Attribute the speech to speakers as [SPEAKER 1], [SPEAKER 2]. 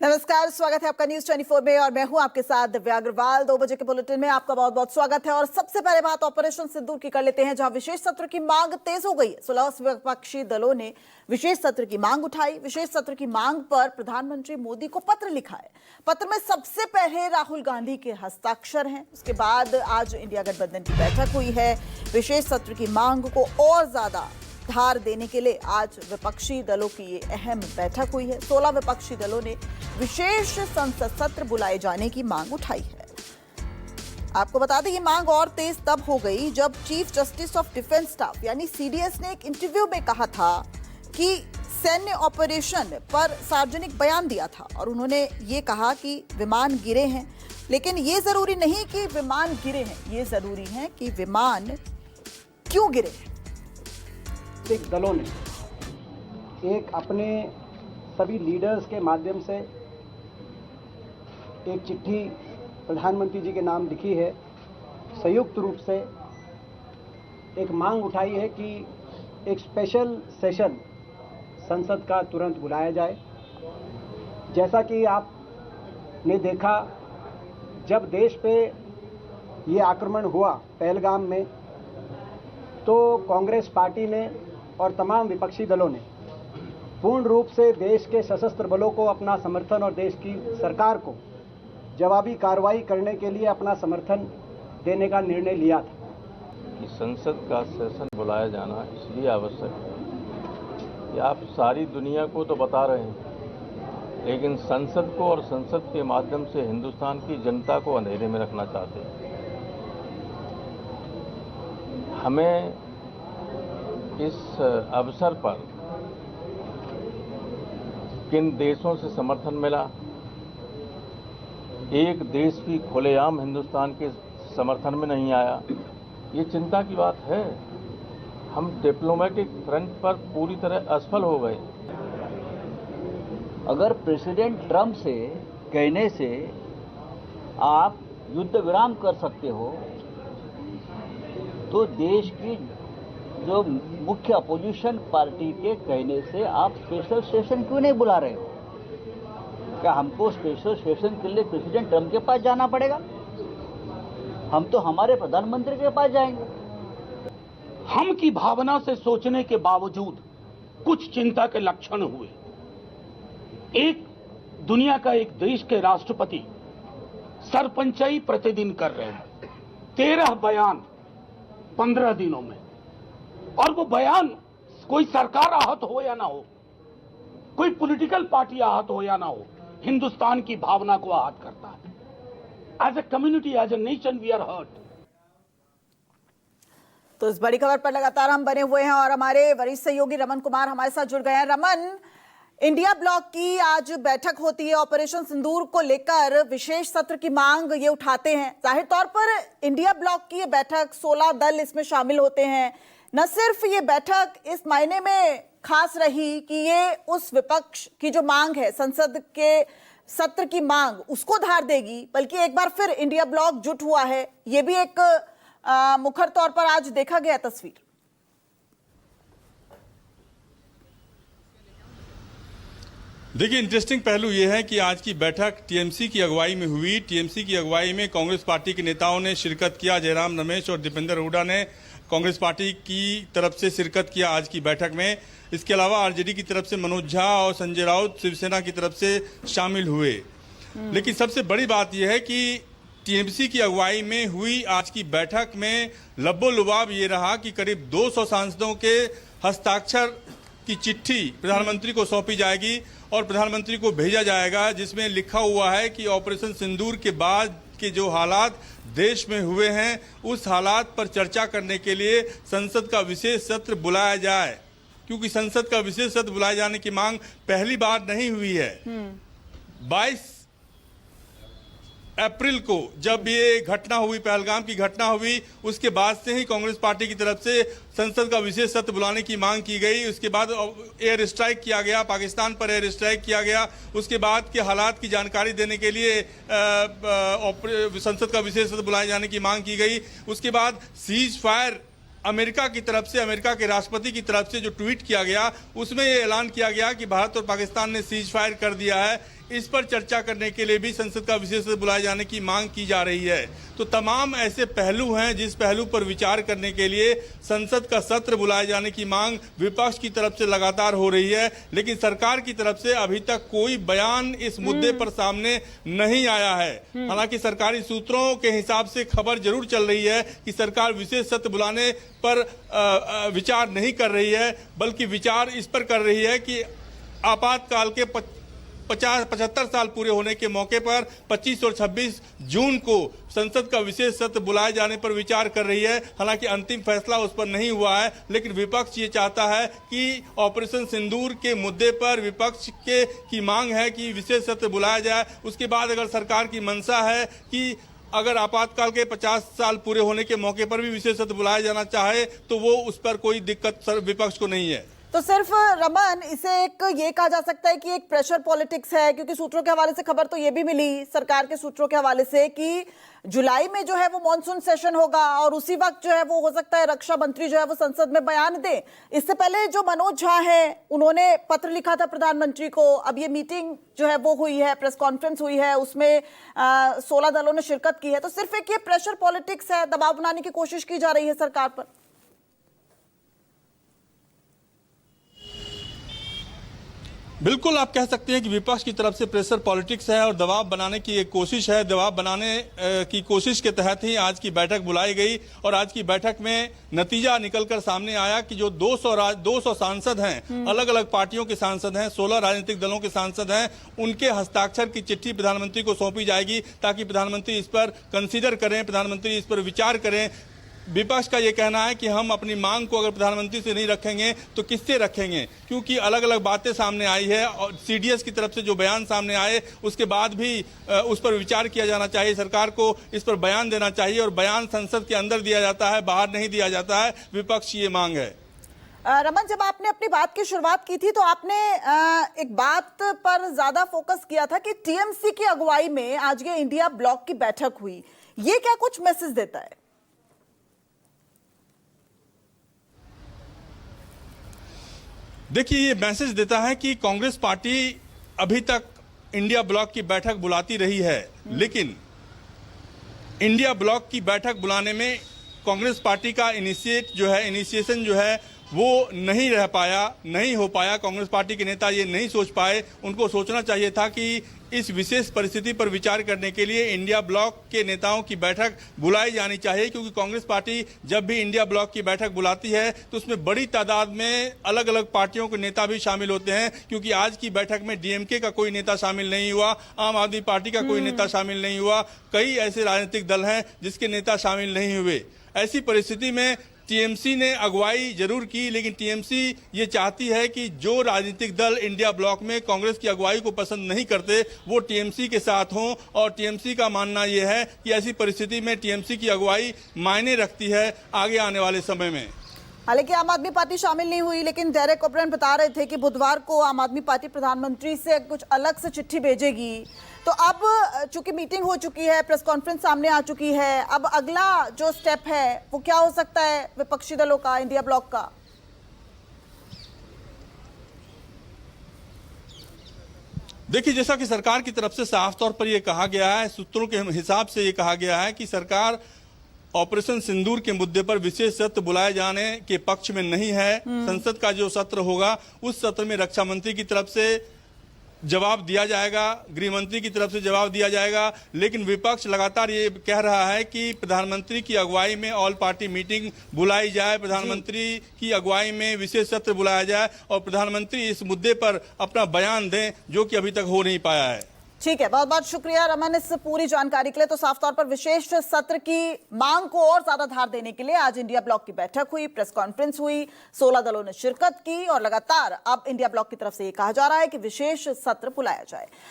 [SPEAKER 1] नमस्कार, स्वागत है आपका न्यूज 24 में और मैं हूं आपके साथ दिव्या अग्रवाल। 2 बजे के बुलेटिन में आपका बहुत बहुत स्वागत है। और सबसे पहले बात ऑपरेशन सिंदूर की कर लेते हैं, जहां विशेष सत्र की मांग तेज हो गई है। 16 विपक्षी दलों ने विशेष सत्र की मांग उठाई। विशेष सत्र की मांग पर प्रधानमंत्री मोदी को पत्र लिखा है। पत्र में सबसे पहले राहुल गांधी के हस्ताक्षर हैं। उसके बाद आज इंडिया गठबंधन की बैठक हुई है। विशेष सत्र की मांग को और ज्यादा धार देने के लिए आज विपक्षी दलों की ये अहम बैठक हुई है। 16 विपक्षी दलों ने विशेष संसद सत्र बुलाए जाने की मांग उठाई है। आपको बता दें, ये मांग और तेज तब हो गई जब chief justice of defence staff यानी सीडीएस ने एक इंटरव्यू में कहा था कि सैन्य ऑपरेशन पर सार्वजनिक बयान दिया था और उन्होंने ये कहा कि विमान गिरे हैं, लेकिन ये जरूरी नहीं कि विमान गिरे हैं, ये जरूरी है कि विमान क्यों गिरे हैं।
[SPEAKER 2] दलों ने एक अपने सभी लीडर्स के माध्यम से एक चिट्ठी प्रधानमंत्री जी के नाम लिखी है। संयुक्त रूप से एक मांग उठाई है कि एक स्पेशल सेशन संसद का तुरंत बुलाया जाए। जैसा कि आपने देखा, जब देश पे ये आक्रमण हुआ पहलगाम में, तो कांग्रेस पार्टी ने और तमाम विपक्षी दलों ने पूर्ण रूप से देश के सशस्त्र बलों को अपना समर्थन और देश की सरकार को जवाबी कार्रवाई करने के लिए अपना समर्थन देने का निर्णय लिया था।
[SPEAKER 3] कि संसद का सेशन बुलाया जाना इसलिए आवश्यक है कि आप सारी दुनिया को तो बता रहे हैं, लेकिन संसद को और संसद के माध्यम से हिंदुस्तान की जनता को अंधेरे में रखना चाहते हैं। हमें इस अवसर पर किन देशों से समर्थन मिला, एक देश भी खुलेआम हिंदुस्तान के समर्थन में नहीं आया, ये चिंता की बात है। हम डिप्लोमेटिक फ्रंट पर पूरी तरह असफल हो गए।
[SPEAKER 4] अगर प्रेसिडेंट ट्रंप से कहने से आप युद्ध विराम कर सकते हो, तो देश की जो मुख्य अपोजिशन पार्टी के कहने से आप स्पेशल सेशन क्यों नहीं बुला रहे हो? क्या हमको स्पेशल सेशन के लिए प्रेसिडेंट ट्रंप के पास जाना पड़ेगा? हम तो हमारे प्रधानमंत्री के पास जाएंगे।
[SPEAKER 5] हम की भावना से सोचने के बावजूद कुछ चिंता के लक्षण हुए। एक दुनिया का एक देश के राष्ट्रपति सरपंचाई प्रतिदिन कर रहे हैं, 13 बयान 15 दिनों में, और वो बयान कोई सरकार आहत हो या ना हो, कोई पॉलिटिकल पार्टी आहत हो या ना हो, हिंदुस्तान की भावना को आहत करता है। As a community, as a nation, we are hurt.
[SPEAKER 1] तो इस बड़ी खबर पर लगातार हम बने हुए हैं और हमारे वरिष्ठ सहयोगी रमन कुमार हमारे साथ जुड़ गए हैं। रमन, इंडिया ब्लॉक की आज बैठक होती है, ऑपरेशन सिंदूर को लेकर विशेष सत्र की मांग ये उठाते हैं। जाहिर तौर पर इंडिया ब्लॉक की ये बैठक 16 दल इसमें शामिल होते हैं। न सिर्फ ये बैठक इस मायने में खास रही कि ये उस विपक्ष की जो मांग है, संसद के सत्र की मांग, उसको धार देगी, बल्कि एक बार फिर इंडिया ब्लॉक जुट हुआ है। ये भी एक मुखर तौर पर आज देखा गया तस्वीर।
[SPEAKER 6] देखिए, इंटरेस्टिंग पहलू यह है कि आज की बैठक टीएमसी की अगुवाई में हुई। टीएमसी की अगुवाई में कांग्रेस पार्टी के नेताओं ने शिरकत किया। जयराम रमेश और दीपेंद्र हुड्डा ने कांग्रेस पार्टी की तरफ से शिरकत किया आज की बैठक में। इसके अलावा आरजेडी की तरफ से मनोज झा और संजय राउत शिवसेना की तरफ से शामिल हुए। लेकिन सबसे बड़ी बात यह है कि टीएमसी की अगुवाई में हुई आज की बैठक में लब्बो-लुबाब ये रहा कि करीब 200 सांसदों के हस्ताक्षर की चिट्ठी प्रधानमंत्री को सौंपी जाएगी और प्रधानमंत्री को भेजा जाएगा, जिसमें लिखा हुआ है कि ऑपरेशन सिंदूर के बाद के जो हालात देश में हुए हैं, उस हालात पर चर्चा करने के लिए संसद का विशेष सत्र बुलाया जाए। क्योंकि संसद का विशेष सत्र बुलाए जाने की मांग पहली बार नहीं हुई है। 22 अप्रैल को जब ये घटना हुई, पहलगाम की घटना हुई, उसके बाद से ही कांग्रेस पार्टी की तरफ से संसद का विशेष सत्र बुलाने की मांग की गई। उसके बाद एयर स्ट्राइक किया गया, पाकिस्तान पर एयर स्ट्राइक किया गया। उसके बाद के हालात की जानकारी देने के लिए संसद का विशेष सत्र बुलाए जाने की मांग की गई। उसके बाद सीज फायर अमेरिका की तरफ से, अमेरिका के राष्ट्रपति की तरफ से जो ट्वीट किया गया, उसमें ये ऐलान किया गया कि भारत और पाकिस्तान ने सीज फायर कर दिया है। इस पर चर्चा करने के लिए भी संसद का विशेष सत्र बुलाए जाने की मांग की जा रही है। तो तमाम ऐसे पहलू हैं जिस पहलू पर विचार करने के लिए संसद का सत्र बुलाए जाने की मांग विपक्ष की तरफ से लगातार हो रही है, लेकिन सरकार की तरफ से अभी तक कोई बयान इस मुद्दे पर सामने नहीं आया है। हालांकि सरकारी सूत्रों के हिसाब से खबर जरूर चल रही है कि सरकार विशेष सत्र बुलाने पर विचार नहीं कर रही है, बल्कि विचार इस पर कर रही है कि आपातकाल के 75 साल पूरे होने के मौके पर 25 और 26 जून को संसद का विशेष सत्र बुलाए जाने पर विचार कर रही है। हालांकि अंतिम फैसला उस पर नहीं हुआ है, लेकिन विपक्ष ये चाहता है कि ऑपरेशन सिंदूर के मुद्दे पर विपक्ष की मांग है कि विशेष सत्र बुलाया जाए। उसके बाद अगर सरकार की मंशा है कि अगर आपातकाल के 50 साल पूरे होने के मौके पर भी विशेष सत्र बुलाया जाना चाहे तो वो उस पर कोई दिक्कत विपक्ष को नहीं है।
[SPEAKER 1] तो सिर्फ रमन, इसे एक ये कहा जा सकता है कि एक प्रेशर पॉलिटिक्स है, क्योंकि सूत्रों के हवाले से खबर तो ये भी मिली सरकार के सूत्रों के हवाले से कि जुलाई में जो है वो मॉनसून सेशन होगा और उसी वक्त जो है वो हो सकता है रक्षा मंत्री जो है वो संसद में बयान दे। इससे पहले जो मनोज झा है उन्होंने पत्र लिखा था प्रधानमंत्री को। अब ये मीटिंग जो है वो हुई है, प्रेस कॉन्फ्रेंस हुई है, उसमें 16 दलों ने शिरकत की है। तो सिर्फ एक ये प्रेशर पॉलिटिक्स है, दबाव बनाने की कोशिश की जा रही है सरकार पर।
[SPEAKER 6] बिल्कुल आप कह सकते हैं कि विपक्ष की तरफ से प्रेशर पॉलिटिक्स है और दबाव बनाने की एक कोशिश है। दबाव बनाने की कोशिश के तहत ही आज की बैठक बुलाई गई और आज की बैठक में नतीजा निकलकर सामने आया कि जो 200 सांसद हैं, अलग अलग पार्टियों के सांसद हैं, 16 राजनीतिक दलों के सांसद हैं, उनके हस्ताक्षर की चिट्ठी प्रधानमंत्री को सौंपी जाएगी ताकि प्रधानमंत्री इस पर कंसीडर करें, प्रधानमंत्री इस पर विचार करें। विपक्ष का ये कहना है कि हम अपनी मांग को अगर प्रधानमंत्री से नहीं रखेंगे तो किससे रखेंगे, क्योंकि अलग अलग बातें सामने आई है और सीडीएस की तरफ से जो बयान सामने आए उसके बाद भी उस पर विचार किया जाना चाहिए। सरकार को इस पर बयान देना चाहिए और बयान संसद के अंदर दिया जाता है, बाहर नहीं दिया जाता है। विपक्ष की ये मांग है।
[SPEAKER 1] रमन, जब आपने अपनी बात की शुरुआत की थी तो आपने एक बात पर ज्यादा फोकस किया था कि टीएमसी की अगुवाई में आज ये इंडिया ब्लॉक की बैठक हुई। ये क्या कुछ मैसेज देता है?
[SPEAKER 6] देखिए, ये मैसेज देता है कि कांग्रेस पार्टी अभी तक इंडिया ब्लॉक की बैठक बुलाती रही है, लेकिन इंडिया ब्लॉक की बैठक बुलाने में कांग्रेस पार्टी का इनिशिएशन जो है वो नहीं रह पाया, नहीं हो पाया। कांग्रेस पार्टी के नेता ये नहीं सोच पाए। उनको सोचना चाहिए था कि इस विशेष परिस्थिति पर विचार करने के लिए इंडिया ब्लॉक के नेताओं की बैठक बुलाई जानी चाहिए, क्योंकि कांग्रेस पार्टी जब भी इंडिया ब्लॉक की बैठक बुलाती है तो उसमें बड़ी तादाद में अलग अलग पार्टियों के नेता भी शामिल होते हैं। क्योंकि आज की बैठक में डीएमके का कोई नेता शामिल नहीं हुआ, आम आदमी पार्टी का कोई नेता शामिल नहीं हुआ, कई ऐसे राजनीतिक दल हैं जिसके नेता शामिल नहीं हुए। ऐसी परिस्थिति में टीएमसी ने अगुवाई जरूर की, लेकिन टीएमसी ये चाहती है कि जो राजनीतिक दल इंडिया ब्लॉक में कांग्रेस की अगुवाई को पसंद नहीं करते वो टीएमसी के साथ हों, और टीएमसी का मानना ये है कि ऐसी परिस्थिति में टीएमसी की अगुवाई मायने रखती है आगे आने वाले समय में।
[SPEAKER 1] हालांकि आम आदमी पार्टी शामिल नहीं हुई, लेकिन डेरेक ओब्रायन बता रहे थे कि बुधवार को आम आदमी पार्टी प्रधानमंत्री से कुछ अलग से चिट्ठी भेजेगी। तो अब चूंकि मीटिंग हो चुकी है, प्रेस कॉन्फ्रेंस सामने आ चुकी है, अब अगला जो स्टेप है वो क्या हो सकता है विपक्षी दलों का, इंडिया ब्लॉक का?
[SPEAKER 6] देखिए, जैसा कि सरकार की तरफ से साफ तौर पर यह कहा गया है, सूत्रों के हिसाब से ये कहा गया है कि सरकार ऑपरेशन सिंदूर के मुद्दे पर विशेष सत्र बुलाए जाने के पक्ष में नहीं है। संसद का जो सत्र होगा उस सत्र में रक्षा मंत्री की तरफ से जवाब दिया जाएगा, गृह मंत्री की तरफ से जवाब दिया जाएगा। लेकिन विपक्ष लगातार ये कह रहा है कि प्रधानमंत्री की अगुवाई में ऑल पार्टी मीटिंग बुलाई जाए, प्रधानमंत्री की अगुवाई में विशेष सत्र बुलाया जाए और प्रधानमंत्री इस मुद्दे पर अपना बयान दें, जो कि अभी तक हो नहीं पाया है।
[SPEAKER 1] ठीक है, बहुत बहुत शुक्रिया रमन इस पूरी जानकारी के लिए। तो साफ तौर पर विशेष सत्र की मांग को और ज्यादा धार देने के लिए आज इंडिया ब्लॉक की बैठक हुई, प्रेस कॉन्फ्रेंस हुई, 16 दलों ने शिरकत की और लगातार अब इंडिया ब्लॉक की तरफ से ये कहा जा रहा है कि विशेष सत्र बुलाया जाए।